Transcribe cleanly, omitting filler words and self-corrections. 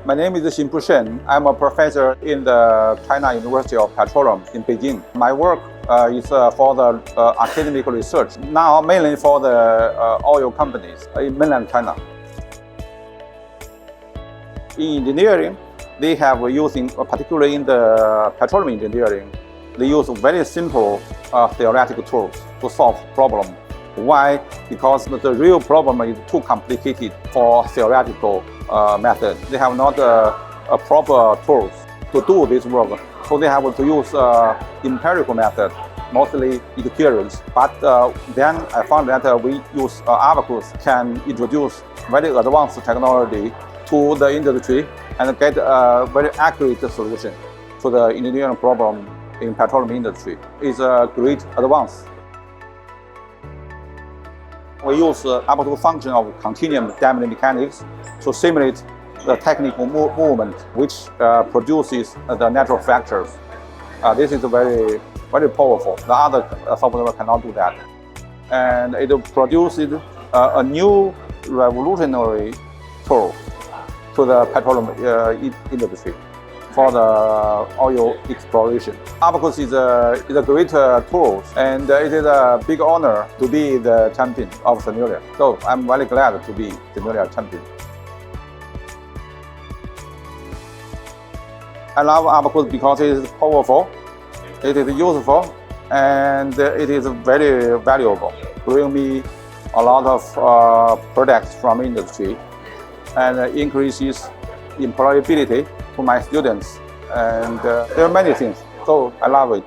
My name is Xinpu Shen. I'm a professor in the China University of Petroleum in Beijing. My work is for the academic research, now mainly for the oil companies in mainland China. In engineering, they have using, particularly in the petroleum engineering, they use very simple theoretical tools to solve problems. Why? Because the real problem is too complicated for theoretical method. They have not a proper tools to do this work, so they have to use empirical method, mostly experience. But then I found that we use Abaqus can introduce very advanced technology to the industry and get a very accurate solution to the engineering problem in petroleum industry. It's a great advance. We use Abaqus function of continuum dynamic mechanics to simulate the technical movement which produces the natural fractures. This is very powerful. The other software cannot do that. And it produces a new revolutionary tool to the petroleum industry for the oil exploration. Abaqus is a great tool, and it is a big honor to be the champion of SIMULIA. So I'm very glad to be SIMULIA champion. I love Abaqus because it is powerful, it is useful, and it is very valuable. Bring me a lot of products from industry and increases employability to my students, and there are many things, so I love it.